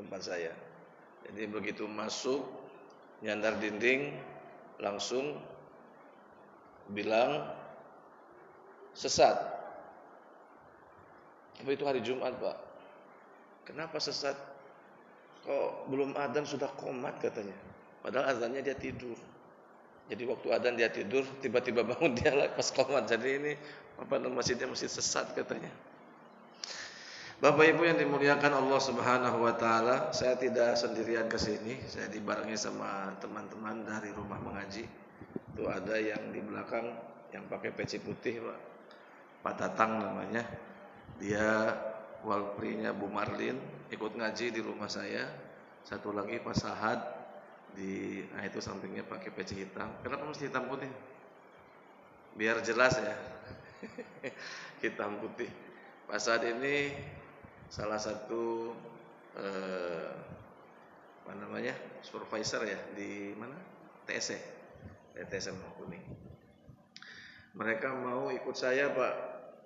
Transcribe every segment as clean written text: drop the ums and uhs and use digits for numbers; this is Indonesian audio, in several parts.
tempat saya. Jadi begitu masuk nyandar dinding langsung bilang sesat. Tapi itu hari Jumat, Pak. Kenapa sesat? Kok belum adzan sudah qomat katanya. Padahal azannya dia tidur. Jadi waktu adzan dia tidur, tiba-tiba bangun dia pas qomat. Jadi ini masjidnya masjid sesat katanya. Bapak Ibu yang dimuliakan Allah Subhanahu wa taala, saya tidak sendirian ke sini, saya dibarengi sama teman-teman dari rumah mengaji. Itu ada yang di belakang yang pakai peci putih, Pak Tatang namanya. Dia walprinya Bu Marlin, ikut ngaji di rumah saya. Satu lagi Pak Sahad itu sampingnya pakai peci hitam. Kenapa mesti hitam putih? Biar jelas ya. Hitam putih. Pak Sahad ini salah satu supervisor ya di mana? TSM Kuning. Mereka mau ikut saya, Pak.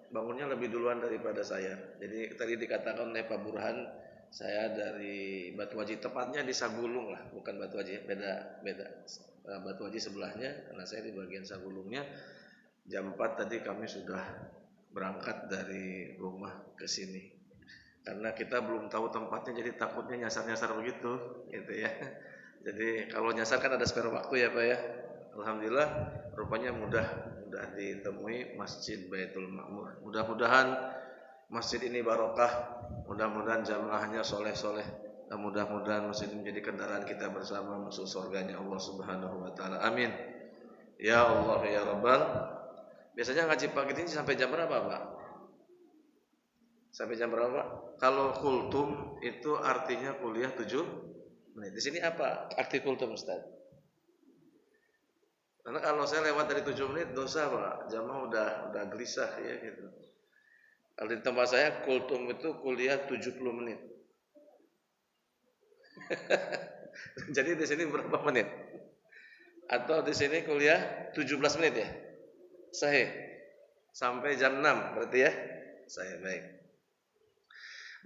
Bangunnya lebih duluan daripada saya. Jadi tadi dikatakan oleh Pak Burhan, saya dari Batu Haji, tepatnya di Sagulung lah, bukan Batu Haji, beda. Batu Haji sebelahnya, karena saya di bagian Sagulungnya. Jam 4 tadi kami sudah berangkat dari rumah ke sini. Karena kita belum tahu tempatnya, jadi takutnya nyasar-nyasar begitu, gitu ya. Jadi kalau nyasar kan ada spare waktu ya, Pak ya. Alhamdulillah, rupanya mudah ditemui Masjid Baitul Ma'mur. Mudah-mudahan masjid ini barokah, mudah-mudahan jamaahnya soleh-soleh, dan mudah-mudahan masjid ini menjadi kendaraan kita bersama masuk surganya Allah Subhanahu wa taala. Amin. Ya Allah ya Rabbal. Biasanya ngaji pagi ini sampai jam berapa, Pak? Sampai jam berapa? Kalau kultum itu artinya kuliah 7 menit. Di sini apa arti kultum, Ustaz? Karena kalau saya lewat dari 7 menit dosa, Pak. Jamaah udah gelisah ya gitu. Kalau di tempat saya kultum itu kuliah 70 menit. Jadi di sini berapa menit? Atau di sini kuliah 17 menit ya? Sahih. Sampai jam 6 berarti ya? Sahih, baik.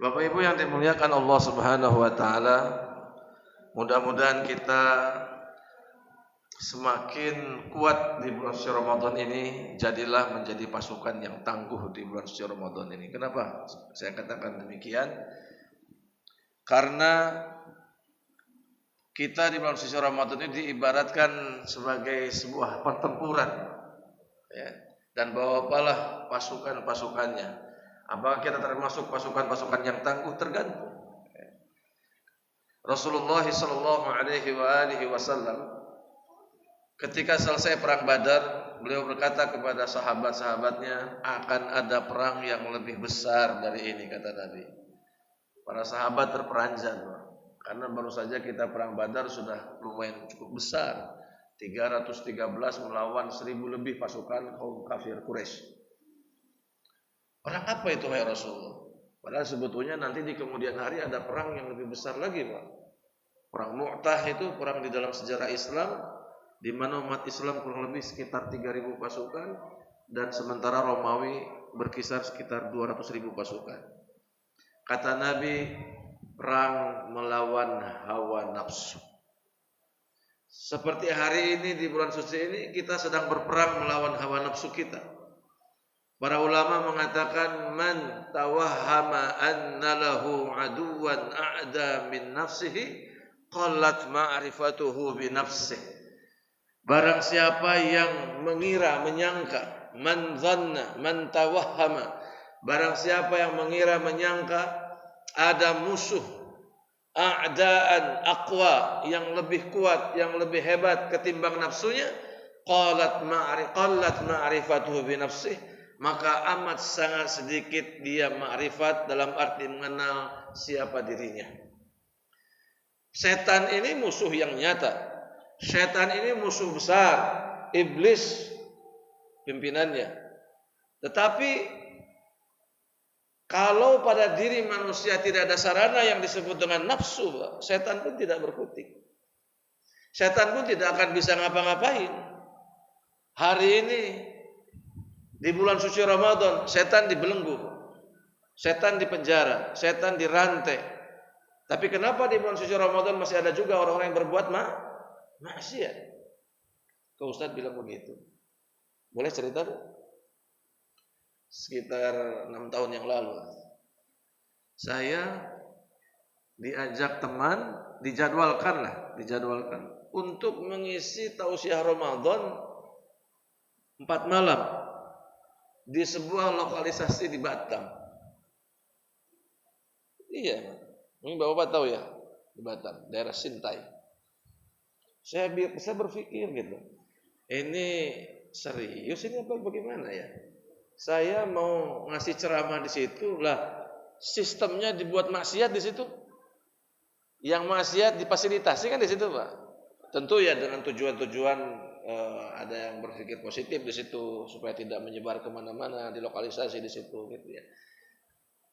Bapak Ibu yang dimuliakan Allah Subhanahu wa taala, mudah-mudahan kita semakin kuat di bulan suci Ramadan ini. Jadilah menjadi pasukan yang tangguh di bulan suci Ramadan ini. Kenapa saya katakan demikian? Karena kita di bulan suci Ramadan ini diibaratkan sebagai sebuah pertempuran ya. Dan bawalah pasukan-pasukannya. Apakah kita termasuk pasukan-pasukan yang tangguh? Tergantung. Rasulullah sallallahu alaihi wasallam ketika selesai perang Badar, beliau berkata kepada sahabat-sahabatnya, akan ada perang yang lebih besar dari ini, kata Nabi. Para sahabat terperanjat, karena baru saja kita perang Badar sudah lumayan cukup besar, 313 melawan 1000 lebih pasukan kaum kafir Quraisy. Perang apa itu, hai Rasulullah? Padahal sebetulnya nanti di kemudian hari ada perang yang lebih besar lagi, Pak. Perang Mu'tah itu perang di dalam sejarah Islam, di mana umat Islam kurang lebih sekitar 3000 pasukan, dan sementara Romawi berkisar sekitar 200.000 pasukan. Kata Nabi, perang melawan hawa nafsu. Seperti hari ini di bulan suci ini kita sedang berperang melawan hawa nafsu kita. Para ulama mengatakan, man tawahhama anna lahu aduwan a'da min nafsihi qallat ma'rifatuhu bi nafsihi. Barang siapa yang mengira, menyangka, man dhanna, man tawahhama, barang siapa yang mengira, menyangka ada musuh a'daan aqwa, yang lebih kuat, yang lebih hebat ketimbang nafsunya, qallat ma'rifatuhu bi nafsihi, maka amat sangat sedikit dia ma'rifat dalam arti mengenal siapa dirinya. Setan ini musuh yang nyata. Setan ini musuh besar, iblis pimpinannya. Tetapi kalau pada diri manusia tidak ada sarana yang disebut dengan nafsu, setan pun tidak berkutik. Setan pun tidak akan bisa ngapa-ngapain. Hari ini di bulan suci Ramadan, setan dibelenggu, setan dipenjara, setan dirantai. Tapi kenapa di bulan suci Ramadan masih ada juga orang-orang yang berbuat maksiat? Ke Ustaz bilang begitu. Boleh cerita, Bu? Sekitar 6 tahun yang lalu, saya diajak teman, dijadwalkan untuk mengisi tausiah Ramadan 4 malam di sebuah lokalisasi di Batam. Iya, ini Bapak tahu ya, di Batam, daerah Sintai. Saya berpikir gitu, ini serius ini apa bagaimana ya? Saya mau ngasih ceramah di situ lah, sistemnya dibuat maksiat di situ. Yang maksiat difasilitasi kan di situ, Pak. Tentu ya dengan tujuan-tujuan ada yang berpikir positif di situ supaya tidak menyebar kemana-mana, di lokalisasi di situ gitu ya.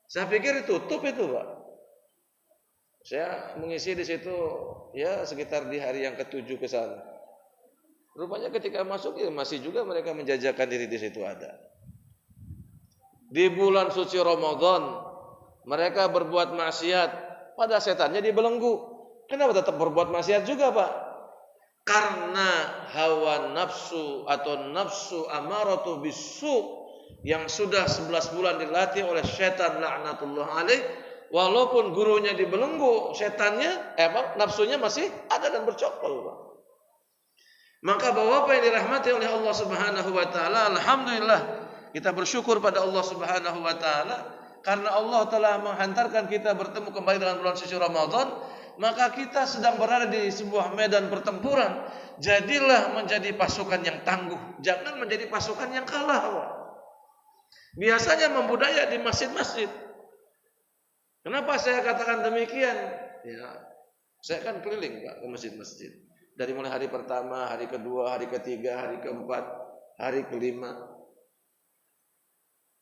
Saya pikir ditutup itu, Pak. Saya mengisi di situ ya sekitar di hari yang ke-7 ke sana. Rupanya ketika masuk ya masih juga mereka menjajakan diri di situ ada. Di bulan suci Ramadan mereka berbuat maksiat, pada setannya dibelenggu. Kenapa tetap berbuat maksiat juga, Pak? Karena hawa nafsu atau nafsu amaratu bisu yang sudah 11 bulan dilatih oleh setan laknatullah alaih, walaupun gurunya dibelenggu, setannya nafsunya masih ada dan bercokol, Pak. Maka Bapak yang dirahmati oleh Allah Subhanahu wa taala, alhamdulillah kita bersyukur pada Allah Subhanahu wa taala karena Allah telah menghantarkan kita bertemu kembali dalam bulan suci Ramadan, maka kita sedang berada di sebuah medan pertempuran. Jadilah menjadi pasukan yang tangguh, jangan menjadi pasukan yang kalah, Pak. Biasanya membudaya di masjid-masjid. Kenapa saya katakan demikian? Ya, saya kan keliling, Pak, ke masjid-masjid. Dari mulai hari pertama, hari kedua, hari ketiga, hari keempat, hari kelima.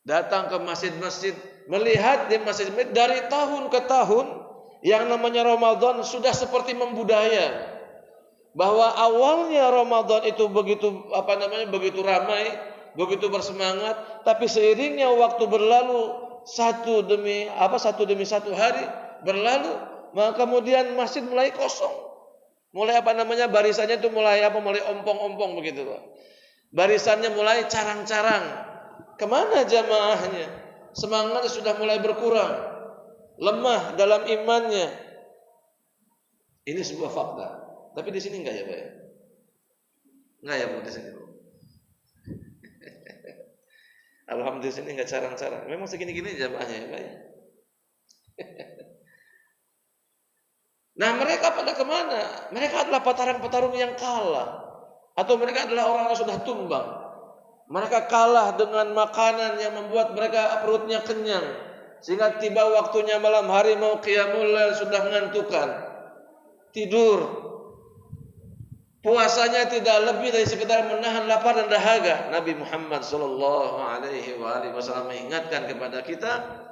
Datang ke masjid-masjid, melihat di masjid-masjid dari tahun ke tahun yang namanya Ramadan sudah seperti membudaya. Bahwa awalnya Ramadan itu begitu begitu ramai, begitu bersemangat, tapi seiringnya waktu berlalu satu demi satu hari berlalu, maka kemudian masjid mulai kosong. Mulai barisannya itu mulai ompong-ompong begitu, Pak. Barisannya mulai carang-carang. Kemana jamaahnya? Semangatnya sudah mulai berkurang, lemah dalam imannya. Ini sebuah fakta. Tapi di sini enggak ya, Pak? Enggak ya, Bu, di sini, Bu. Alhamdulillah sini enggak carang-carang. Memang segini-gini jamaahnya ya, Pak. Nah, mereka pada kemana? Mereka adalah petarung-petarung yang kalah, atau mereka adalah orang yang sudah tumbang. Mereka kalah dengan makanan yang membuat mereka perutnya kenyang, sehingga tiba waktunya malam hari mau qiyamul lail sudah mengantukkan, tidur. Puasanya tidak lebih dari sekedar menahan lapar dan dahaga. Nabi Muhammad sallallahu alaihi wasallam mengingatkan kepada kita,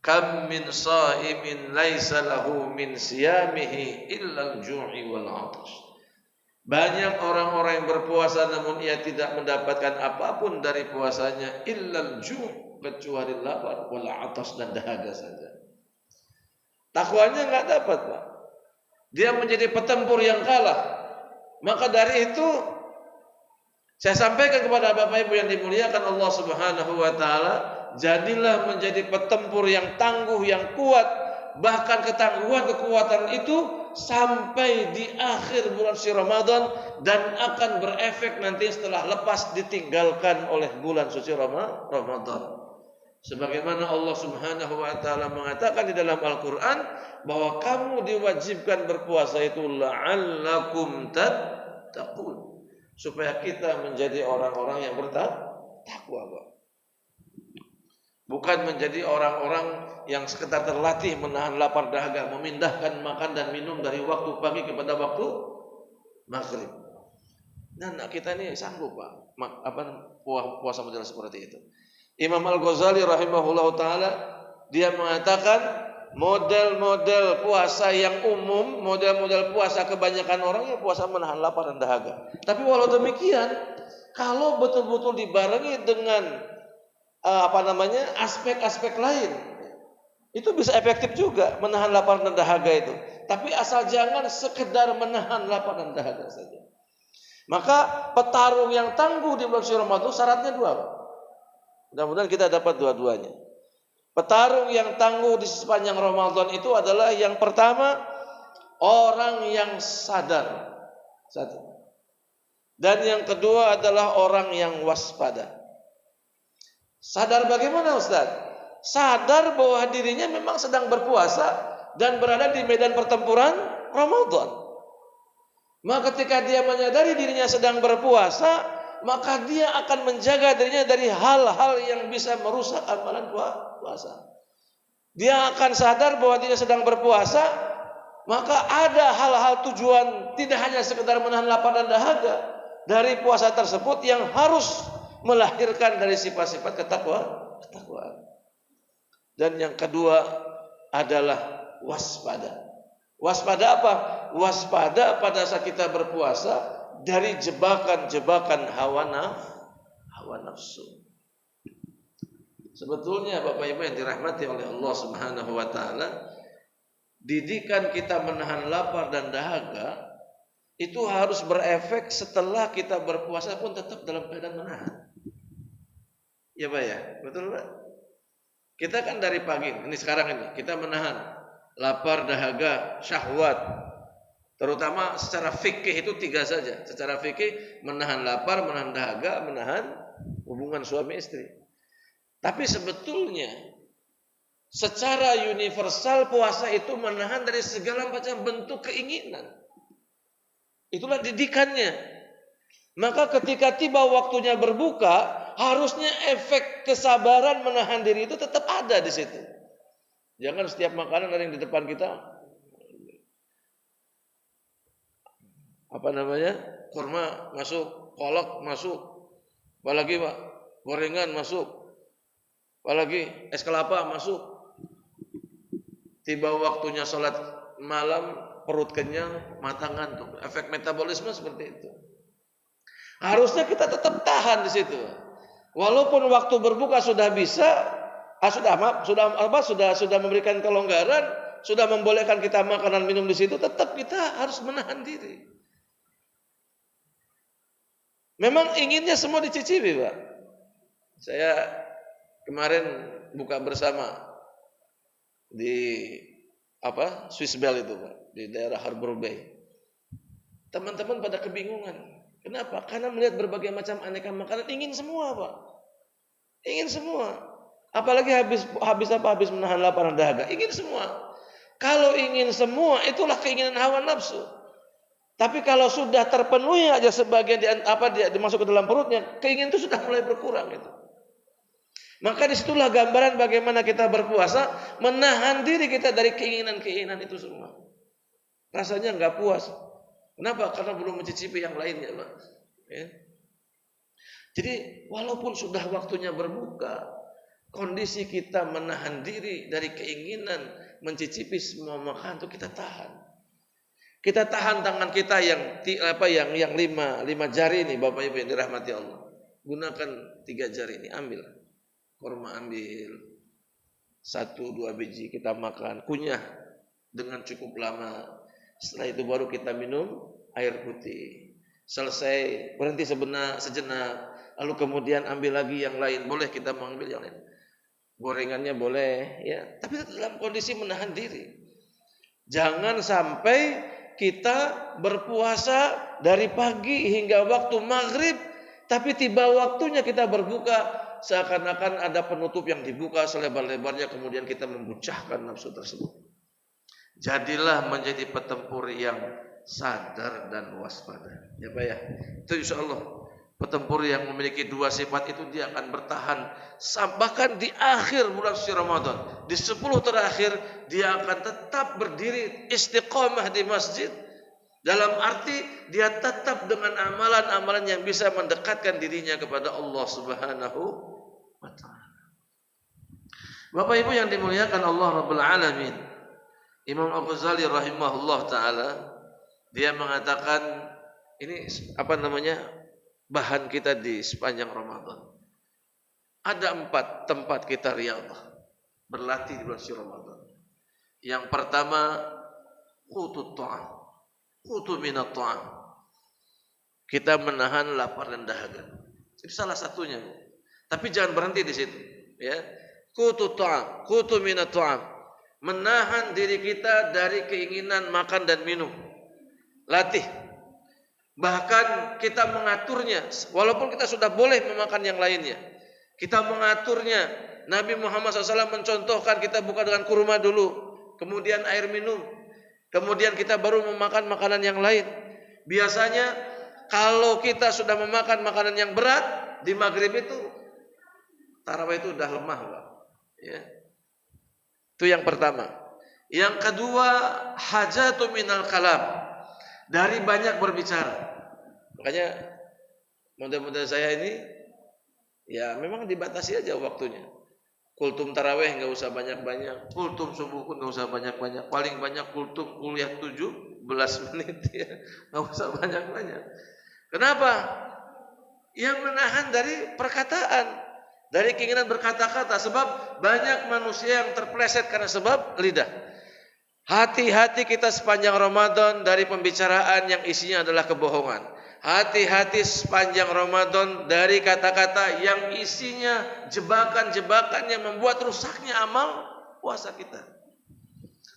kam min shaimin laisa lahu min siyamihi illa al-ju'i wal 'atash. Banyak orang-orang yang berpuasa namun ia tidak mendapatkan apapun dari puasanya illa al-ju', kecuali lapar, wal 'atash, dan dahaga saja. Takwanya enggak dapat, Pak. Dia menjadi petempur yang kalah. Maka dari itu saya sampaikan kepada Bapak Ibu yang dimuliakan Allah Subhanahu wa taala, jadilah menjadi petempur yang tangguh, yang kuat. Bahkan ketangguhan, kekuatan itu sampai di akhir bulan suci Ramadan dan akan berefek nanti setelah lepas ditinggalkan oleh bulan suci Ramadan. Sebagaimana Allah Subhanahu wa taala mengatakan di dalam Al-Qur'an bahwa kamu diwajibkan berpuasa itu la'allakum tattaqun, supaya kita menjadi orang-orang yang bertakwa, Pak. Bukan menjadi orang-orang yang sekedar terlatih menahan lapar dahaga, memindahkan makan dan minum dari waktu pagi kepada waktu maghrib. Nah, kita ini sanggup, Pak, puasa model seperti itu. Imam Al-Ghazali rahimahullah ta'ala, dia mengatakan model-model puasa yang umum, model-model puasa kebanyakan orang ya puasa menahan lapar dan dahaga. Tapi walau demikian, kalau betul-betul dibarengi dengan aspek-aspek lain, Itu bisa efektif juga menahan lapar dan dahaga itu. Tapi asal jangan sekedar menahan lapar dan dahaga saja. Maka petarung yang tangguh di bulan suci Ramadan syaratnya dua, Pak. Mudah-mudahan kita dapat dua-duanya. Petarung yang tangguh di sepanjang Ramadan itu adalah yang pertama, orang yang sadar. Satu. Dan yang kedua adalah orang yang waspada. Sadar bagaimana, Ustaz? Sadar bahwa dirinya memang sedang berpuasa dan berada di medan pertempuran Ramadan. Maka ketika dia menyadari dirinya sedang berpuasa, maka dia akan menjaga dirinya dari hal-hal yang bisa merusak amalan puasa. Dia akan sadar bahwa dia sedang berpuasa, maka ada hal-hal tujuan tidak hanya sekedar menahan lapar dan dahaga dari puasa tersebut yang harus melahirkan dari sifat-sifat ketakwaan. Dan yang kedua adalah waspada. Waspada apa? Waspada pada saat kita berpuasa dari jebakan-jebakan hawa nafsu. Sebetulnya Bapak Ibu yang dirahmati oleh Allah Subhanahu wa taala, didikan kita menahan lapar dan dahaga itu harus berefek setelah kita berpuasa pun tetap dalam keadaan menahan. Ya Pak ya, betul Pak? Kita kan dari pagi, ini sekarang ini kita menahan lapar, dahaga, syahwat. Terutama secara fikih itu tiga saja. Secara fikih menahan lapar, menahan dahaga, menahan hubungan suami istri. Tapi sebetulnya secara universal puasa itu menahan dari segala macam bentuk keinginan. Itulah didikannya. Maka ketika tiba waktunya berbuka, harusnya efek kesabaran menahan diri itu tetap ada di situ. Jangan setiap makanan ada yang di depan kita, kurma masuk, kolak masuk, apalagi Pak, gorengan masuk, apalagi es kelapa masuk. Tiba waktunya sholat malam, perut kenyang, mata ngantuk. Efek metabolisme seperti itu. Harusnya kita tetap tahan di situ. Walaupun waktu berbuka sudah bisa, sudah memberikan kelonggaran, sudah membolehkan kita makanan minum di situ, tetap kita harus menahan diri. Memang inginnya semua dicicipi, Pak. Saya kemarin buka bersama di Swiss Bell itu, Pak, di daerah Harbor Bay. Teman-teman pada kebingungan. Kenapa? Karena melihat berbagai macam aneka makanan, ingin semua, Pak. Ingin semua. Apalagi habis menahan lapar dan dahaga, ingin semua. Kalau ingin semua, itulah keinginan hawa nafsu. Tapi kalau sudah terpenuhi aja sebagian dia dimasuk ke dalam perutnya, keinginan itu sudah mulai berkurang itu. Maka disitulah gambaran bagaimana kita berpuasa, menahan diri kita dari keinginan-keinginan itu semua. Rasanya nggak puas. Kenapa? Karena belum mencicipi yang lainnya, Pak. Ya. Jadi walaupun sudah waktunya berbuka, kondisi kita menahan diri dari keinginan mencicipi semua makanan itu kita tahan. Kita tahan tangan kita yang lima jari ini, Bapak Ibu yang dirahmati Allah. Gunakan 3 jari ini, ambil. Kurma ambil 1-2 biji, kita makan, kunyah dengan cukup lama. Setelah itu baru kita minum air putih. Selesai, berhenti sejenak, lalu kemudian ambil lagi yang lain. Boleh kita mengambil yang lain. Gorengannya boleh, ya. Tapi dalam kondisi menahan diri. Jangan sampai kita berpuasa dari pagi hingga waktu maghrib, tapi tiba waktunya kita berbuka, seakan-akan ada penutup yang dibuka selebar-lebarnya, kemudian kita membucahkan nafsu tersebut. Jadilah menjadi petempur yang sadar dan waspada. Ya Pak ya. Itu insyaallah petempur yang memiliki 2 sifat itu dia akan bertahan bahkan di akhir bulan suci Ramadan. Di 10 terakhir dia akan tetap berdiri istiqomah di masjid. Dalam arti dia tetap dengan amalan-amalan yang bisa mendekatkan dirinya kepada Allah Subhanahu wa taala. Bapak Ibu yang dimuliakan Allah Rabbul Alamin, Imam Al-Ghazali rahimahullah taala dia mengatakan ini bahan kita di sepanjang Ramadan. Ada 4 tempat kita riyadhah. berlatih di bulan suci Ramadan. Yang pertama, qutut ta'am. Qutu minat ta'am. Kita menahan lapar dan dahaga. Itu salah satunya. Tapi jangan berhenti di situ, ya. Qutut ta'am, qutu minat ta'am. Menahan diri kita dari keinginan makan dan minum. Latih. Bahkan kita mengaturnya, walaupun kita sudah boleh memakan yang lainnya, kita mengaturnya. Nabi Muhammad SAW mencontohkan kita buka dengan kurma dulu, kemudian air minum, kemudian kita baru memakan makanan yang lain. Biasanya kalau kita sudah memakan makanan yang berat di maghrib itu, tarawih itu udah lemah, Pak. Ya. Itu yang pertama. Yang kedua, hajatu minal kalam, dari banyak berbicara. Makanya model-model saya ini ya memang dibatasi aja waktunya. Kultum tarawih nggak usah banyak-banyak, kultum subuh pun nggak usah banyak-banyak. Paling banyak kultum kuliah 17 menit ya, nggak usah banyak-banyak. Kenapa? Yang menahan dari perkataan, dari keinginan berkata-kata. Sebab banyak manusia yang terpeleset karena sebab lidah. Hati-hati kita sepanjang Ramadan dari pembicaraan yang isinya adalah kebohongan. Hati-hati sepanjang Ramadan dari kata-kata yang isinya jebakan-jebakan yang membuat rusaknya amal puasa kita.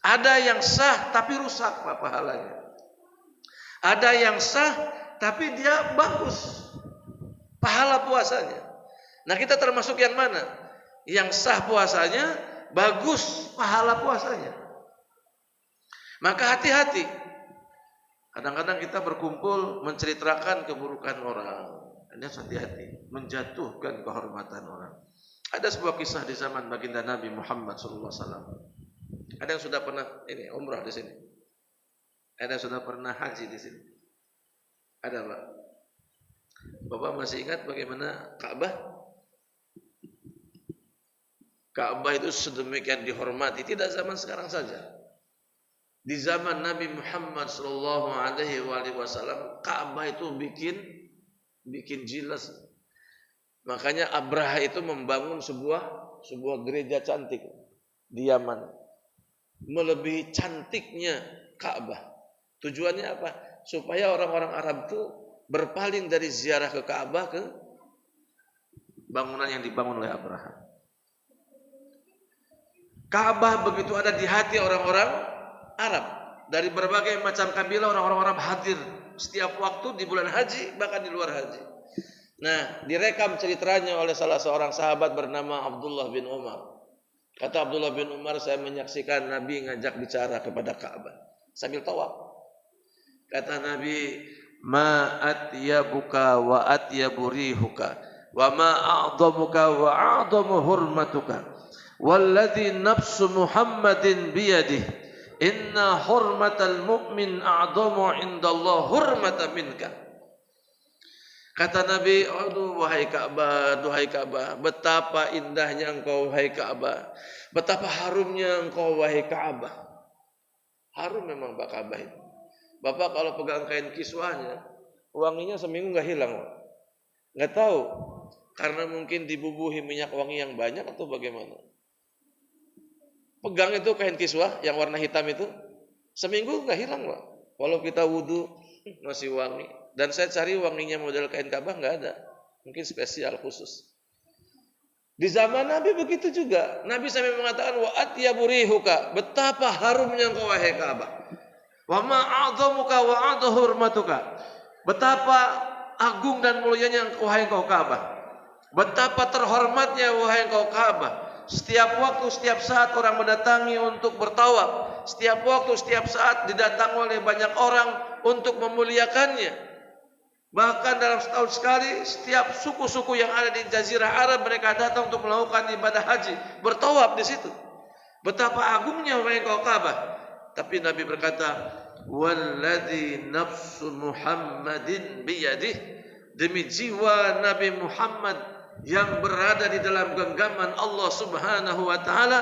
Ada yang sah tapi rusak pahalanya. Ada yang sah tapi dia bagus pahala puasanya. Nah, kita termasuk yang mana? Yang sah puasanya, bagus pahala puasanya. Maka hati-hati. Kadang-kadang kita berkumpul menceritakan keburukan orang. Ini hati-hati, menjatuhkan kehormatan orang. Ada sebuah kisah di zaman baginda Nabi Muhammad SAW. Ada yang sudah pernah ini umrah di sini. Ada yang sudah pernah haji di sini. Ada, Pak. Bapak masih ingat bagaimana Ka'bah? Ka'bah itu sedemikian dihormati, tidak zaman sekarang saja. Di zaman Nabi Muhammad sallallahu alaihi wasallam, Ka'bah itu bikin jelas. Makanya Abraha itu membangun sebuah gereja cantik di Yaman. Melebihi cantiknya Ka'bah. Tujuannya apa? Supaya orang-orang Arab itu berpaling dari ziarah ke Ka'bah ke bangunan yang dibangun oleh Abraha. Ka'bah begitu ada di hati orang-orang Arab, dari berbagai macam kabilah orang-orang Arab hadir setiap waktu di bulan haji, bahkan di luar haji. Nah, direkam ceritanya oleh salah seorang sahabat bernama Abdullah bin Umar. Kata Abdullah bin Umar, saya menyaksikan Nabi ngajak bicara kepada Ka'bah sambil tawaf. Kata Nabi, ma atyabuka wa atyabu rihuka wa ma a'dhamuka wa a'dhamu hurmatuka walladzi nafsu Muhammadin biyadihi inna hurmatal mu'min a'dhamu 'indallah hurmatan minka. Kata Nabi, aduh wahai Ka'bah, duhai Ka'bah, betapa indahnya engkau wahai Ka'bah, betapa harumnya engkau wahai Ka'bah. Harum memang Pak Ka'bah itu. Bapak kalau pegang kain kiswahnya, wanginya seminggu nggak hilang, nggak tahu karena mungkin dibubuhi minyak wangi yang banyak atau bagaimana. Pegang itu kain kiswah yang warna hitam itu, seminggu nggak hilang, Pak. Walau kita wudu masih wangi. Dan saya cari wanginya model kain Ka'bah nggak ada, mungkin spesial khusus. Di zaman Nabi begitu juga. Nabi sampai mengatakan wa atyabu rihuka, betapa harumnya engkau wahai Ka'bah. Wa ma a'dhamuka wa a'dhu hurmatuka, betapa agung dan mulianya engkau wahai Ka'bah. Betapa terhormatnya wahai engkau Ka'bah. Setiap waktu, setiap saat orang mendatangi untuk bertawaf. Setiap waktu, setiap saat didatangi oleh banyak orang untuk memuliakannya. Bahkan dalam setahun sekali, setiap suku-suku yang ada di Jazirah Arab mereka datang untuk melakukan ibadah haji, bertawaf di situ. Betapa agungnya wahai engkau Ka'bah. Tapi Nabi berkata, "Walladzi nafsu Muhammadin biyadih." Demi jiwa Nabi Muhammad yang berada di dalam genggaman Allah Subhanahu wa taala,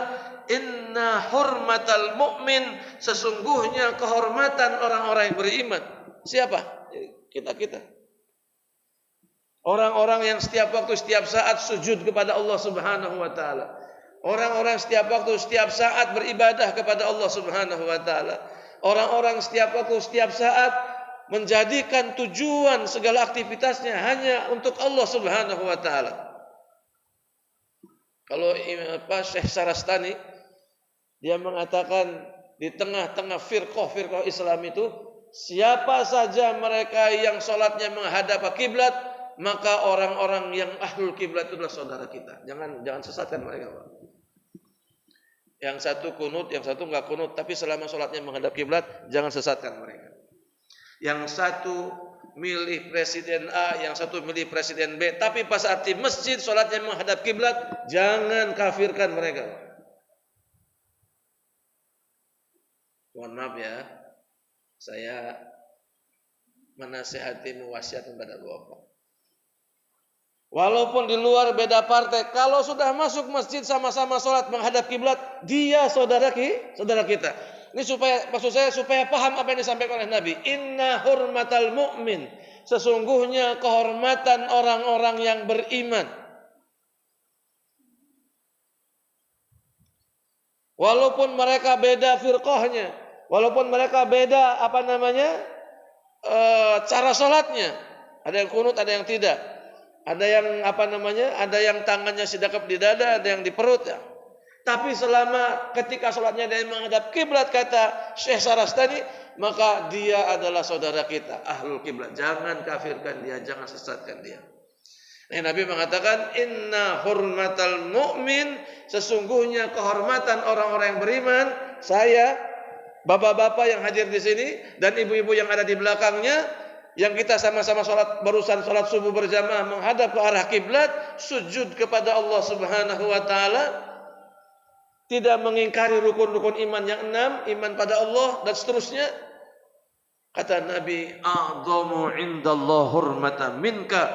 inna hurmatal mu'min, sesungguhnya kehormatan orang-orang yang beriman. Siapa? Kita. Orang-orang yang setiap waktu, setiap saat sujud kepada Allah Subhanahu wa taala. Orang-orang setiap waktu, setiap saat beribadah kepada Allah Subhanahu wa taala. Orang-orang setiap waktu, setiap saat menjadikan tujuan segala aktivitasnya hanya untuk Allah Subhanahu wa taala. Kalau Syekh Sarastani dia mengatakan di tengah-tengah firqah Islam itu, siapa saja mereka yang salatnya menghadap kiblat, maka orang-orang yang ahlul kiblat itu adalah saudara kita. Jangan sesatkan mereka, Pak. Yang satu kunut, yang satu enggak kunut, tapi selama salatnya menghadap kiblat, jangan sesatkan mereka. Yang satu milih presiden A, yang satu milih presiden B, tapi pas saat di masjid salatnya menghadap kiblat, jangan kafirkan mereka. Mohon maaf ya, saya menasihati wasiat kepada Bapak. Walaupun di luar beda partai, kalau sudah masuk masjid sama-sama sholat menghadap kiblat, dia saudara kita. Ini maksud saya supaya paham apa yang disampaikan oleh Nabi. Inna hurmatal mu'min, sesungguhnya kehormatan orang-orang yang beriman. Walaupun mereka beda firqahnya, walaupun mereka beda cara sholatnya, ada yang kunut, ada yang tidak. Ada yang ada yang tangannya sidakap di dada, ada yang di perut ya. Tapi selama ketika sholatnya dia menghadap kiblat, kata Syekh Sarastani, maka dia adalah saudara kita, ahlul kiblat. Jangan kafirkan dia, jangan sesatkan dia. Nabi mengatakan, inna hurmatal mu'min, sesungguhnya kehormatan orang-orang yang beriman. Saya, bapak-bapak yang hadir di sini dan ibu-ibu yang ada di belakangnya, yang kita sama-sama barusan sholat subuh berjamaah menghadap ke arah kiblat, sujud kepada Allah Subhanahu wa taala, tidak mengingkari rukun-rukun iman yang 6, iman pada Allah dan seterusnya. Kata Nabi, a'dhamu indallah hurmatan minka,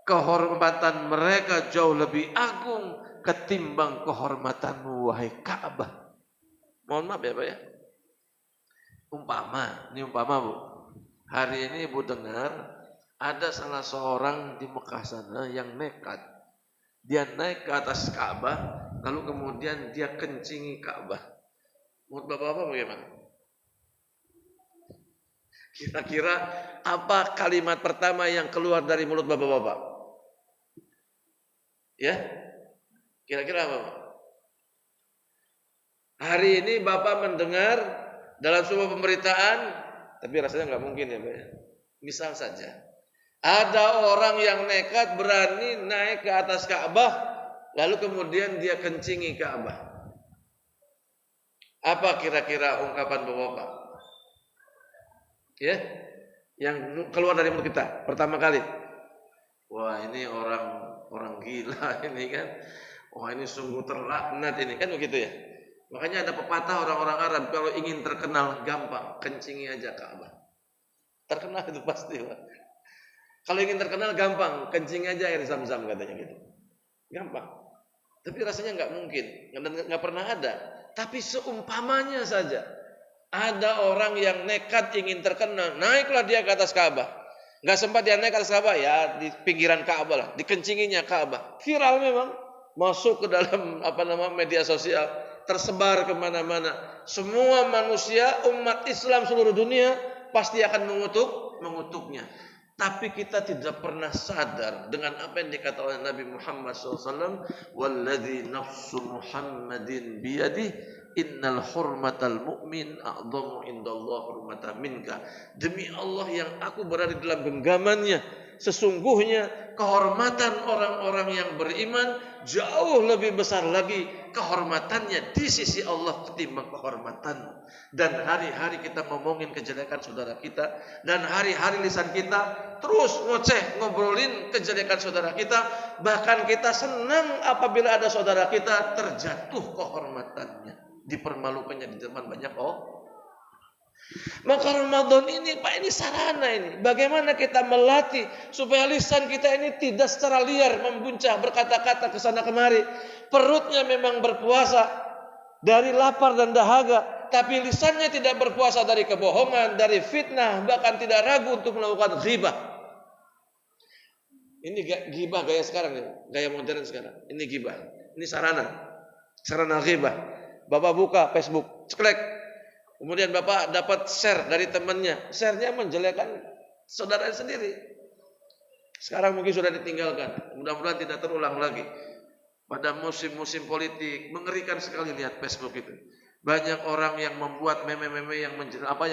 kehormatan mereka jauh lebih agung ketimbang kehormatanmu wahai Ka'bah. Mohon maaf ya Pak ya. Ini umpama Bu. Hari ini Ibu dengar ada salah seorang di Mekah sana yang nekat. Dia naik ke atas Ka'bah, lalu kemudian dia kencingi Ka'bah. Menurut Bapak-bapak bagaimana? Kira-kira apa kalimat pertama yang keluar dari mulut Bapak-bapak? Ya? Kira-kira apa? Hari ini Bapak mendengar dalam sebuah pemberitaan, tapi rasanya nggak mungkin ya Pak. Misal saja, ada orang yang nekat berani naik ke atas Ka'bah, lalu kemudian dia kencingi Ka'bah. Apa kira-kira ungkapan Bapak? Ya, yang keluar dari mulut kita pertama kali. Wah ini orang gila ini kan. Wah ini sungguh terlaknat ini kan begitu ya. Makanya ada pepatah orang-orang Arab, kalau ingin terkenal gampang, kencingi aja Ka'bah. Terkenal itu pasti, Pak. Kalau ingin terkenal gampang, kencingi aja air Zam-Zam katanya gitu. Gampang. Tapi rasanya nggak mungkin, nggak pernah ada. Tapi seumpamanya saja, ada orang yang nekat ingin terkenal, naiklah dia ke atas Ka'bah. Nggak sempat dia naik ke atas Ka'bah, ya di pinggiran Ka'bah lah, dikencinginya Ka'bah. Viral memang, masuk ke dalam media sosial. Tersebar kemana-mana. Semua manusia, umat Islam seluruh dunia pasti akan mengutuknya. Tapi kita tidak pernah sadar dengan apa yang dikatakan oleh Nabi Muhammad SAW. Walladzi nafsu Muhammadin biyadih, innal hurmatal mu'min a'dhamu indallah hurmatan minka. Demi Allah yang aku berada di dalam genggamannya, sesungguhnya kehormatan orang-orang yang beriman jauh lebih besar lagi kehormatannya di sisi Allah ketimbang kehormatanmu. Dan hari-hari kita ngomongin kejelekan saudara kita, dan hari-hari lisan kita terus ngobrolin kejelekan saudara kita. Bahkan kita senang apabila ada saudara kita terjatuh kehormatannya, dipermalukannya di depan banyak Maka Ramadan ini Pak, ini sarana ini. Bagaimana kita melatih supaya lisan kita ini tidak secara liar membuncah berkata-kata ke sana kemari. Perutnya memang berpuasa dari lapar dan dahaga, tapi lisannya tidak berpuasa dari kebohongan, dari fitnah, bahkan tidak ragu untuk melakukan ghibah. Ini ghibah gaya sekarang nih, gaya modern sekarang. Ini ghibah. Ini sarana. sarana ghibah. Bapak buka Facebook, ceklek. Kemudian Bapak dapat share dari temannya. Share-nya menjelekkan saudara sendiri. Sekarang mungkin sudah ditinggalkan. Mudah-mudahan tidak terulang lagi. Pada musim-musim politik, mengerikan sekali lihat Facebook itu. Banyak orang yang membuat meme-meme yang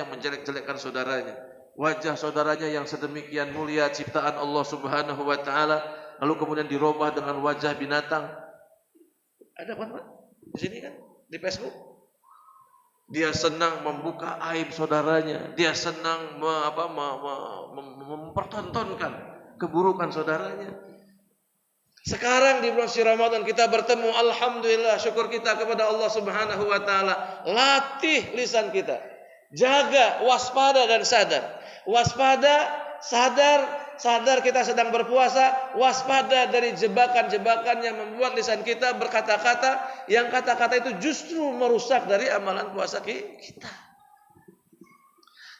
menjelek-jelekkan saudaranya. Wajah saudaranya yang sedemikian mulia ciptaan Allah Subhanahu wa taala, lalu kemudian dirubah dengan wajah binatang. Ada apa, Pak? Di sini kan, di Facebook. Dia senang membuka aib saudaranya, dia senang mempertontonkan keburukan saudaranya. Sekarang di bulan suci Ramadan kita bertemu, alhamdulillah, syukur kita kepada Allah Subhanahu wa taala. Latih lisan kita. Jaga, waspada dan sadar. Waspada, sadar kita sedang berpuasa, waspada dari jebakan-jebakan yang membuat lisan kita berkata-kata yang kata-kata itu justru merusak dari amalan puasa kita.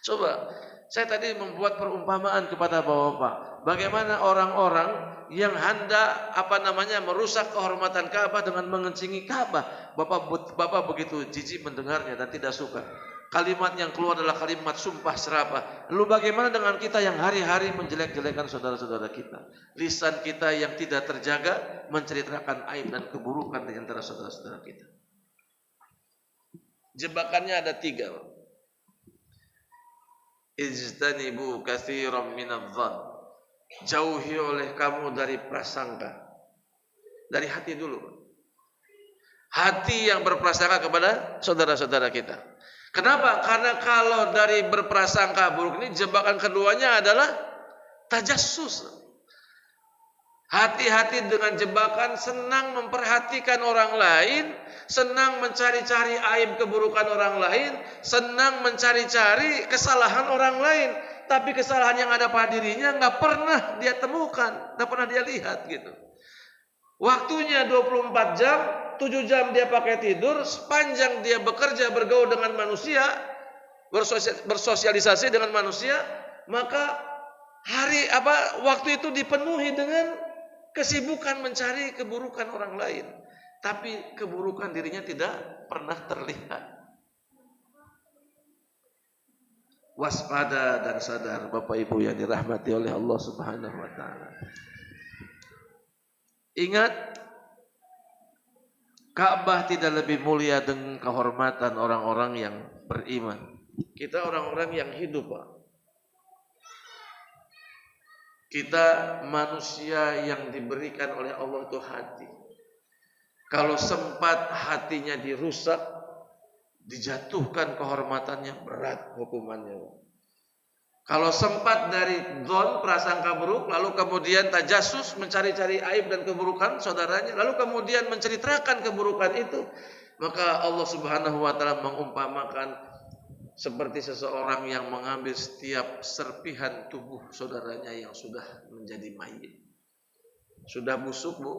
Coba, saya tadi membuat perumpamaan kepada Bapak-bapak. Bagaimana orang-orang yang hendak merusak kehormatan Ka'bah dengan mengencingi Ka'bah. Bapak begitu jijik mendengarnya dan tidak suka. Kalimat yang keluar adalah kalimat sumpah serapah. Lalu bagaimana dengan kita yang hari-hari menjelek-jelekan saudara-saudara kita? Lisan kita yang tidak terjaga menceritakan aib dan keburukan di antara saudara-saudara kita. Jebakannya ada 3. Ijtanibu katsiran minadh-dhann. Jauhi oleh kamu dari prasangka. Dari hati dulu. Hati yang berprasangka kepada saudara-saudara kita. Kenapa? Karena kalau dari berprasangka buruk ini, jebakan keduanya adalah tajassus. Hati-hati dengan jebakan, senang memperhatikan orang lain, senang mencari-cari aib keburukan orang lain, senang mencari-cari kesalahan orang lain. Tapi kesalahan yang ada pada dirinya nggak pernah dia temukan, nggak pernah dia lihat gitu. Waktunya 24 jam, 7 jam dia pakai tidur, sepanjang dia bekerja bergaul dengan manusia, bersosialisasi dengan manusia, maka waktu itu dipenuhi dengan kesibukan mencari keburukan orang lain. Tapi keburukan dirinya tidak pernah terlihat. Waspada dan sadar Bapak Ibu yang dirahmati oleh Allah Subhanahu wa taala. Ingat, Ka'bah tidak lebih mulia dengan kehormatan orang-orang yang beriman. Kita orang-orang yang hidup, Pak. Kita manusia yang diberikan oleh Allah itu hati. Kalau sempat hatinya dirusak, dijatuhkan kehormatannya, berat hukumannya. Kalau sempat dari dzon, prasangka buruk, lalu kemudian tajassus, mencari-cari aib dan keburukan saudaranya, lalu kemudian menceritakan keburukan itu, maka Allah Subhanahu wa taala mengumpamakan seperti seseorang yang mengambil setiap serpihan tubuh saudaranya yang sudah menjadi mayit. Sudah busuk, Bu.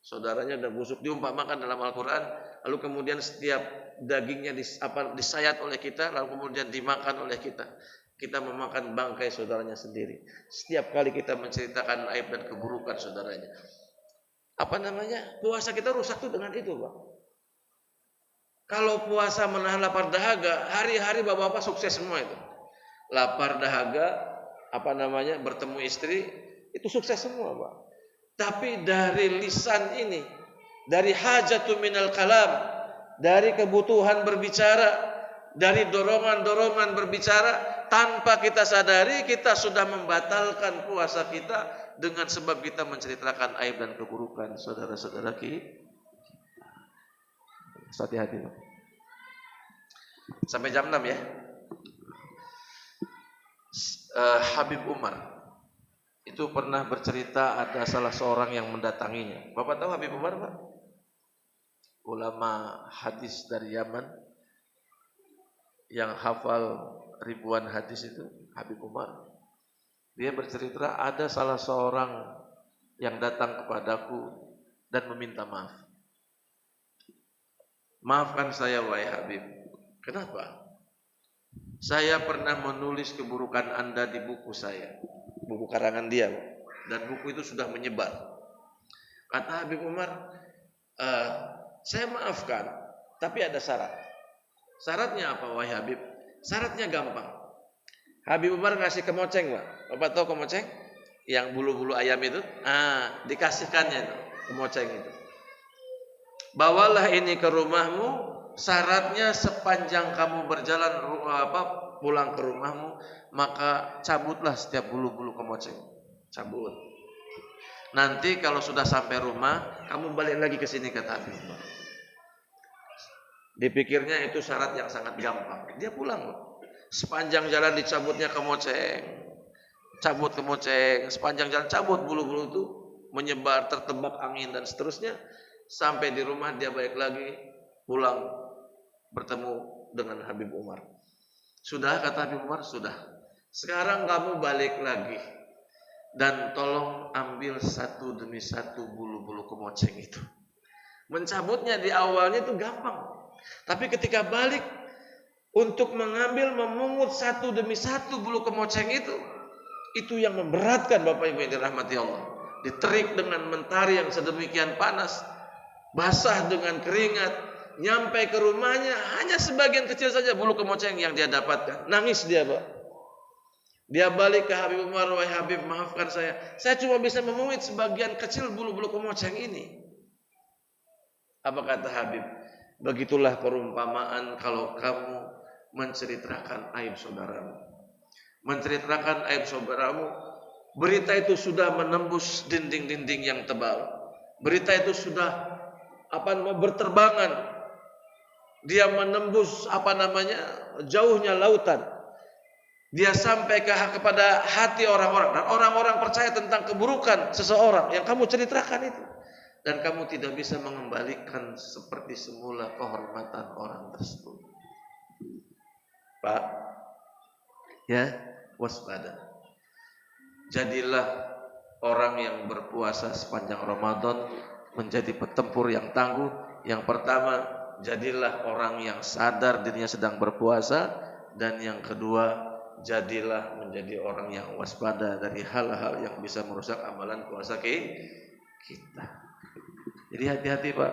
Saudaranya sudah busuk, diumpamakan dalam Al-Qur'an, lalu kemudian setiap dagingnya disayat oleh kita, lalu kemudian dimakan oleh kita. Kita memakan bangkai saudaranya sendiri. Setiap kali kita menceritakan aib dan keburukan saudaranya. Puasa kita rusak tuh dengan itu, Pak. Kalau puasa menahan lapar dahaga, hari-hari bapak-bapak sukses semua itu. Lapar dahaga, bertemu istri, itu sukses semua, Pak. Tapi dari lisan ini, dari hajatu minal kalam, dari kebutuhan berbicara, dari dorongan-dorongan berbicara, tanpa kita sadari kita sudah membatalkan puasa kita dengan sebab kita menceritakan aib dan keburukan saudara-saudara kita. Hati-hati. Sampai jam 6 ya. Habib Umar itu pernah bercerita ada salah seorang yang mendatanginya. Bapak tahu Habib Umar, Pak? Ulama hadis dari Yaman yang hafal ribuan hadis itu, Habib Umar. Dia bercerita ada salah seorang yang datang kepadaku dan meminta maaf. Maafkan saya wahai Habib. Kenapa? Saya pernah menulis keburukan Anda di buku saya, buku karangan dia, dan buku itu sudah menyebar. Kata Habib Umar, Saya maafkan, tapi ada syarat. Syaratnya apa, wahai Habib? Syaratnya gampang. Habib Umar ngasih kemoceng, Pak. Bapak tahu kemoceng? Yang bulu-bulu ayam itu? Dikasihkannya itu, kemoceng itu. Bawalah ini ke rumahmu, syaratnya sepanjang kamu berjalan pulang ke rumahmu, maka cabutlah setiap bulu-bulu kemoceng. Cabut. Nanti kalau sudah sampai rumah, kamu balik lagi ke sini, kata Habib Umar. Dipikirnya itu syarat yang sangat gampang. Dia pulang. Sepanjang jalan dicabutnya kemoceng. Cabut kemoceng, sepanjang jalan cabut bulu-bulu itu, menyebar, tertembak angin dan seterusnya. Sampai di rumah dia balik lagi, pulang, bertemu dengan Habib Umar. Sudah, kata Habib Umar, sudah. Sekarang kamu balik lagi dan tolong ambil satu demi satu bulu-bulu kemoceng itu. Mencabutnya di awalnya itu gampang, tapi ketika balik untuk mengambil, memungut satu demi satu bulu kemoceng itu yang memberatkan, Bapak Ibu yang dirahmati Allah. Diterik dengan mentari yang sedemikian panas, basah dengan keringat, nyampe ke rumahnya hanya sebagian kecil saja bulu kemoceng yang dia dapatkan. Nangis dia, Pak. Dia balik ke Habib Umar, wahai Habib, maafkan saya cuma bisa memungut sebagian kecil bulu-bulu kemoceng ini. Apa kata Habib? Begitulah perumpamaan kalau kamu menceritakan aib saudaramu. Menceritakan aib saudaramu, berita itu sudah menembus dinding-dinding yang tebal. Berita itu sudah berterbangan. Dia menembus jauhnya lautan. Dia sampai kepada hati orang-orang, dan orang-orang percaya tentang keburukan seseorang yang kamu ceritakan itu. Dan kamu tidak bisa mengembalikan seperti semula kehormatan orang tersebut. Pak, ya, waspada. Jadilah orang yang berpuasa sepanjang Ramadan menjadi petempur yang tangguh. Yang pertama, jadilah orang yang sadar dirinya sedang berpuasa. Dan yang kedua, jadilah menjadi orang yang waspada dari hal-hal yang bisa merusak amalan puasa kita. Jadi hati-hati, Pak.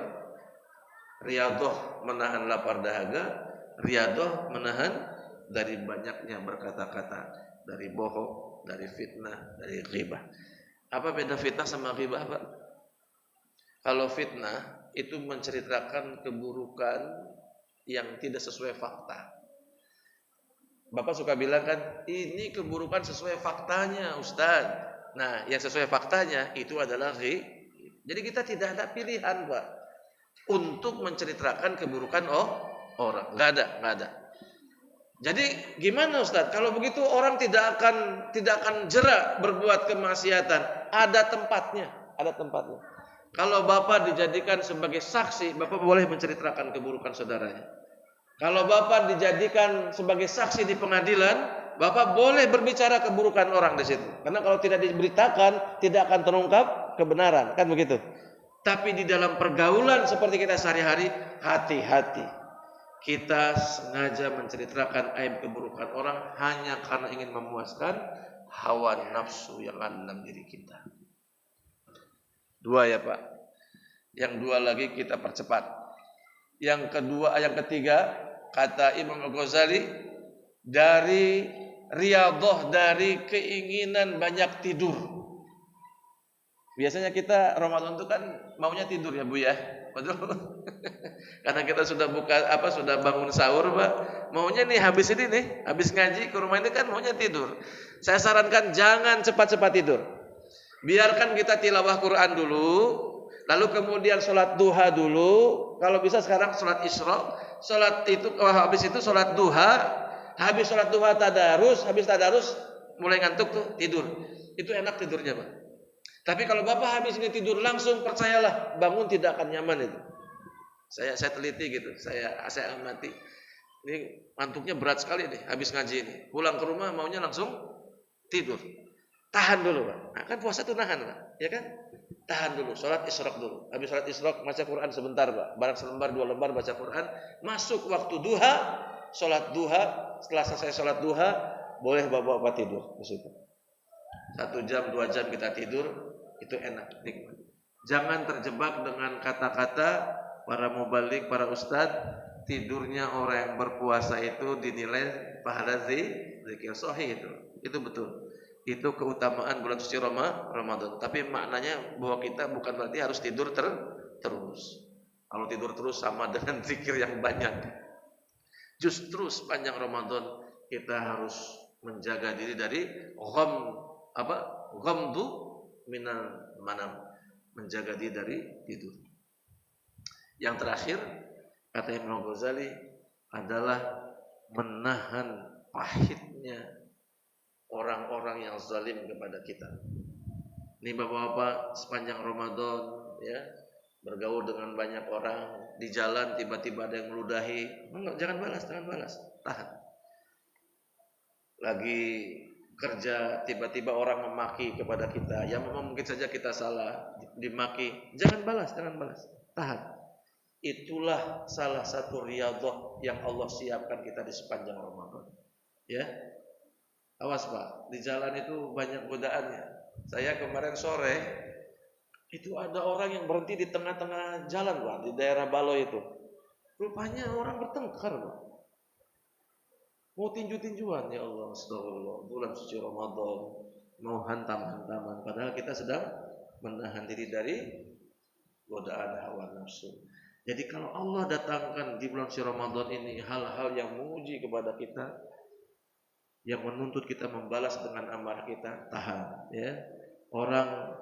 Riyadhah menahan lapar dahaga, riyadhah menahan dari banyaknya berkata-kata, dari bohong, dari fitnah, dari ghibah. Apa beda fitnah sama ghibah, Pak? Kalau fitnah itu menceritakan keburukan yang tidak sesuai fakta. Bapak suka bilang kan, ini keburukan sesuai faktanya, Ustaz. Nah, yang sesuai faktanya itu adalah ghibah. Jadi kita tidak ada pilihan, Pak, untuk menceritakan keburukan orang. Nggak ada. Jadi gimana, Ustaz? Kalau begitu orang tidak akan jerak berbuat kemaksiatan. Ada tempatnya. Kalau Bapak dijadikan sebagai saksi, Bapak boleh menceritakan keburukan saudaranya. Kalau Bapak dijadikan sebagai saksi di pengadilan, Bapak boleh berbicara keburukan orang di situ. Karena kalau tidak diberitakan, tidak akan terungkap kebenaran, kan begitu. Tapi di dalam pergaulan seperti kita sehari-hari, hati-hati. Kita sengaja menceritakan aib keburukan orang hanya karena ingin memuaskan hawa nafsu yang ada dalam diri kita. 2 ya, Pak. Yang 2 lagi kita percepat. Yang ketiga, kata Imam Al-Ghazali, dari riyadhah, dari keinginan banyak tidur. Biasanya kita Ramadan itu kan maunya tidur ya, Bu ya. Betul. Karena kita sudah sudah bangun sahur, Pak. Maunya nih habis ngaji ke rumah ini kan maunya tidur. Saya sarankan jangan cepat-cepat tidur. Biarkan kita tilawah Quran dulu, lalu kemudian sholat duha dulu. Kalau bisa sekarang sholat isra, habis itu sholat duha, habis sholat duha tadarus, habis tadarus mulai ngantuk tuh tidur. Itu enak tidurnya, Pak. Tapi kalau Bapak habis ini tidur langsung, percayalah bangun tidak akan nyaman itu. Saya teliti gitu, saya amati. Ini ngantuknya berat sekali nih habis ngaji ini. Pulang ke rumah maunya langsung tidur. Tahan dulu, Pak. Nah, kan puasa itu nahan, Pak. Ya kan? Tahan dulu, sholat isyraq dulu. Habis sholat isyraq baca Quran sebentar, Pak. Barang selembar 2 lembar baca Quran. Masuk waktu duha, sholat duha. Setelah selesai sholat duha, boleh Bapak tidur di situ. 1 jam, 2 jam kita tidur, itu enak, nikmat. Jangan terjebak dengan kata-kata para mubalik, para ustadz, tidurnya orang yang berpuasa itu dinilai pahala zikir sahih itu. Itu betul. Itu keutamaan bulan suci Ramadan. Tapi maknanya bahwa kita bukan berarti harus tidur terus. Kalau tidur terus sama dengan zikir yang banyak. Justru sepanjang Ramadan kita harus menjaga diri dari ghamdu minal manam, menjaga diri dari tidur. Yang terakhir kata Imam Ghazali adalah menahan pahitnya orang-orang yang zalim kepada kita. Ini bapak-bapak sepanjang Ramadan ya, bergaul dengan banyak orang, di jalan tiba-tiba ada yang meludahi, jangan balas, tahan. Lagi kerja tiba-tiba orang memaki kepada kita, ya memang mungkin saja kita salah, dimaki, jangan balas, tahan. Itulah salah satu riyadhah yang Allah siapkan kita di sepanjang Ramadan. Ya, awas Pak, di jalan itu banyak godaannya. Saya kemarin sore itu ada orang yang berhenti di tengah-tengah jalan Pak, di daerah Balo itu. Rupanya orang bertengkar Pak, mau tinju-tinjuan. Ya Allah, astagfirullah, bulan suci Ramadan mau hantam-hantaman, padahal kita sedang menahan diri dari godaan hawa nafsu. Jadi kalau Allah datangkan di bulan suci Ramadan ini hal-hal yang menguji kepada kita, yang menuntut kita membalas dengan amarah kita, tahan ya. Orang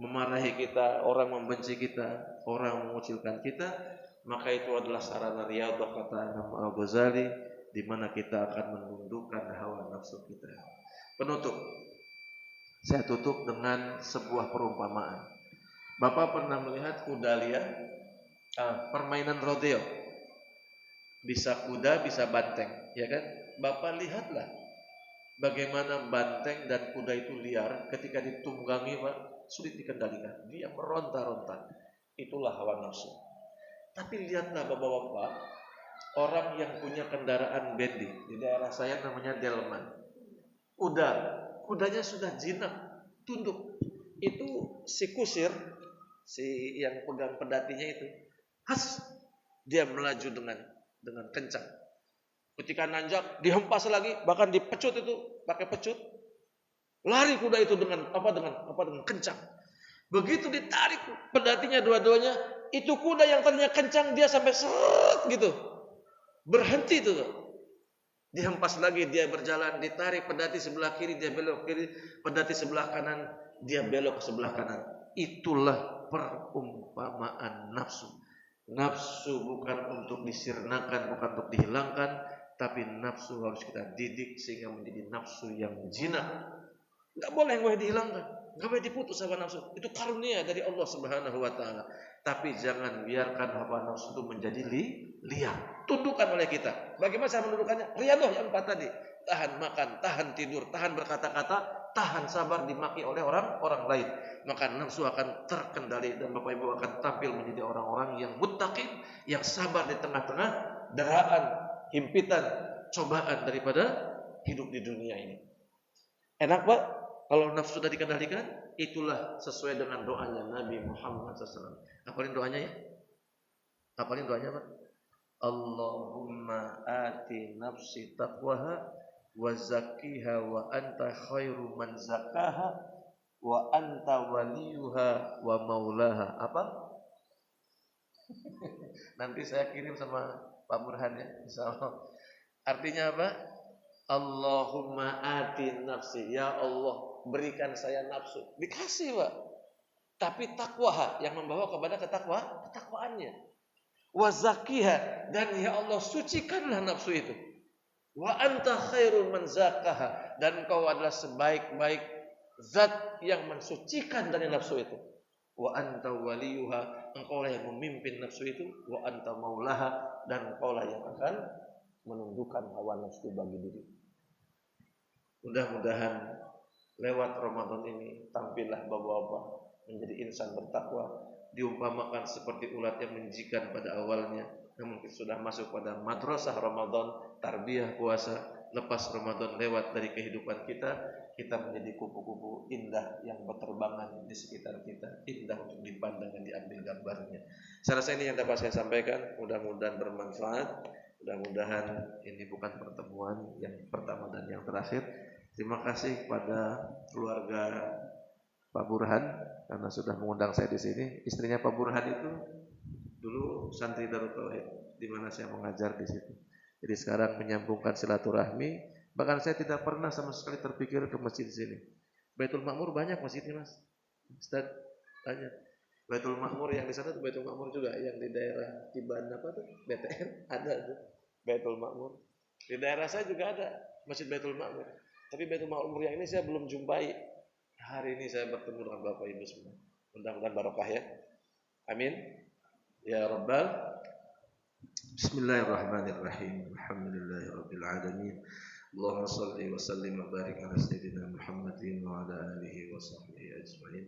memarahi kita, orang membenci kita, orang mengucilkan kita, maka itu adalah sarana riyadhah kata Imam Al-Ghazali, di mana kita akan menundukkan hawa nafsu kita. Penutup, saya tutup dengan sebuah perumpamaan. Bapak pernah melihat kuda liar? Permainan rodeo, bisa kuda, bisa banteng, ya kan? Bapak lihatlah bagaimana banteng dan kuda itu liar ketika ditunggangi, Pak, sulit dikendalikan. Dia meronta-ronta. Itulah hawa nafsu. Tapi lihatlah bapak-bapak, orang yang punya kendaraan bendi di daerah saya namanya delman. Kudanya sudah jinak, tunduk. Itu si kusir, si yang pegang pedatinya itu, dia melaju dengan kencang. Ketika nanjak dihempas lagi, bahkan dipecut itu pakai pecut. Lari kuda itu dengan kencang. Begitu ditarik pedatinya dua-duanya, itu kuda yang tadinya kencang dia sampai seret gitu. Berhenti itu. Dihempas lagi, dia berjalan, ditarik pedati sebelah kiri, dia belok kiri, pedati sebelah kanan, dia belok ke sebelah kanan. Itulah perumpamaan nafsu. Nafsu bukan untuk disirnakan, bukan untuk dihilangkan, tapi nafsu harus kita didik sehingga menjadi nafsu yang jinak. Enggak boleh dihilangkan, enggak boleh diputus hawa nafsu. Itu karunia dari Allah Subhanahu wa taala. Tapi jangan biarkan hawa nafsu itu menjadi liar. Tundukkan oleh kita. Bagaimana cara menundukkannya? Riyadhah yang 4 tadi. Tahan makan, tahan tidur, tahan berkata-kata, tahan sabar dimaki oleh orang lain. Maka nafsu akan terkendali dan Bapak Ibu akan tampil menjadi orang-orang yang muttaqin, yang sabar di tengah-tengah deraan, himpitan, cobaan daripada hidup di dunia ini. Enak Pak? Kalau nafsu sudah dikendalikan, itulah sesuai dengan doanya Nabi Muhammad SAW. Apalin doanya ya? Apalin doanya Pak? Allahumma ati nafsi taqwaha wa zakkiha wa anta khairu man zakkaha wa anta waliyuha wa maulaha. Apa? Nanti saya kirim sama Pak Burhan ya, insyaallah. Artinya apa? Allahumma ati nafsi, ya Allah berikan saya nafsu. Dikasih Pak. Tapi takwa yang membawa kepada ketakwaannya. Wa zakkiha, dan ya Allah sucikanlah nafsu itu. Wa anta khairul man zakkaha, dan Engkau adalah sebaik-baik zat yang mensucikan dari nafsu itu. Wa anta waliyuha, Engkau lah yang memimpin nafsu itu. Wa anta maulaha, dan Engkau lah yang akan menundukkan hawa nafsu bagi diri. Mudah-mudahan lewat Ramadan ini tampillah bapak-bapak menjadi insan bertakwa, diumpamakan seperti ulat yang menjikan pada awalnya, namun sudah masuk pada madrasah Ramadan, tarbiyah puasa, lepas Ramadan lewat dari kehidupan kita, kita menjadi kupu-kupu indah yang berterbangan di sekitar kita, indah untuk dipandang dan diambil gambarnya. Saya rasa ini yang dapat saya sampaikan, mudah-mudahan bermanfaat, mudah-mudahan ini bukan pertemuan yang pertama dan yang terakhir. Terima kasih kepada keluarga Pak Burhan karena sudah mengundang saya di sini. Istrinya Pak Burhan itu dulu santri Darut Tauhid di mana saya mengajar di situ. Jadi sekarang menyambungkan silaturahmi, bahkan saya tidak pernah sama sekali terpikir ke masjid di sini. Baitul Makmur banyak masjidnya, Mas. Ustaz, banyak. Baitul Makmur yang di sana tuh Baitul Makmur juga, yang di daerah Tiban apa tuh? BTN ada tuh. Baitul Makmur. Di daerah saya juga ada Masjid Baitul Makmur. Tapi Baitul Makmur yang ini saya belum jumpai. Hari ini saya bertemu dengan Bapak Ibu semua. Mudah-mudahan barokah ya. Amin. Ya Rabbal. Bismillahirrahmanirrahim. Alhamdulillahirabbil alamin. Allahumma shalli wa sallim wa barik ala sayyidina Muhammadin wa ala alihi wa sahbihi ajmain.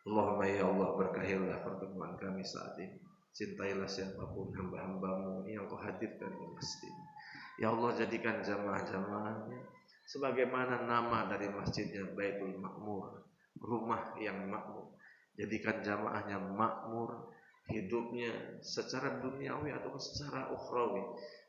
Allahumma ya Allah, berkahilah pertemuan kami saat ini. Cintailah siapapun hamba-hambamu yang kau hadirkan di masjid. Ya Allah, jadikan jamaah-jamaahnya sebagaimana nama dari masjidnya, Baitul Makmur, rumah yang makmur. Jadikan jamaahnya makmur hidupnya secara duniawi atau secara ukhrawi.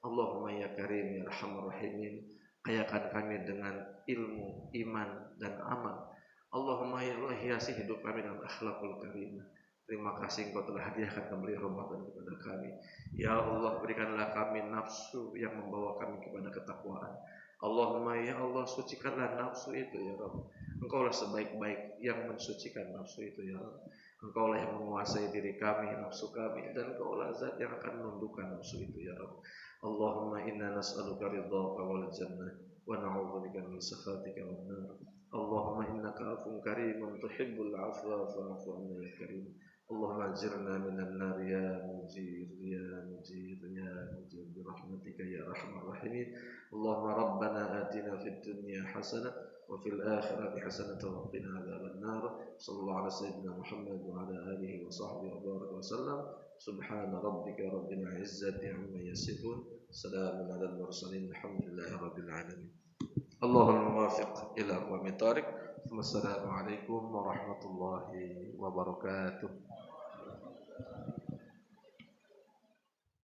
Allahumma ya karim ya arhamar rahimin, kayakan kami dengan ilmu, iman dan amal. Allahumma ya Allah, hiasi hidup kami dengan akhlakul karimah. Terima kasih Engkau telah hadiahkan kembali Ramadan kepada kami. Ya Allah, berikanlah kami nafsu yang membawa kami kepada ketakwaan. Allahumma ya Allah, sucikanlah nafsu itu ya Rabb. Engkaulah sebaik-baik yang mensucikan nafsu itu ya Rabb. Engkaulah yang menguasai diri kami, nafsu kami, dan Engkaulah zat yang akan menundukkan nafsu itu ya Rabb. Allahumma inna nas'aluka ridhaka wal jannah wa na'udzubika min sakhatika wan nar. Allahumma innaka afun karimun tuhibbul afwa fa'fu anna ya karim. Allahumma ajirna minan nar ya mujir ya mujir ya mujir bi rahmatika ya arhamar rahimin. Allahumma rabbana atina fid dunya hasanah wa fil akhirati hasanah wa qina adzaban nar. Sallallahu ala sayyidina Muhammad wa ala alihi wa sahbihi wa baraka wa sallam. Subhana rabbika rabbil izzati amma yasifun. Salamun alal mursalin. Alhamdulillahi rabbil alamin. Allahul muwafiq ila aqwamit thariq. Wassalamu alaikum warahmatullahi wabarakatuh.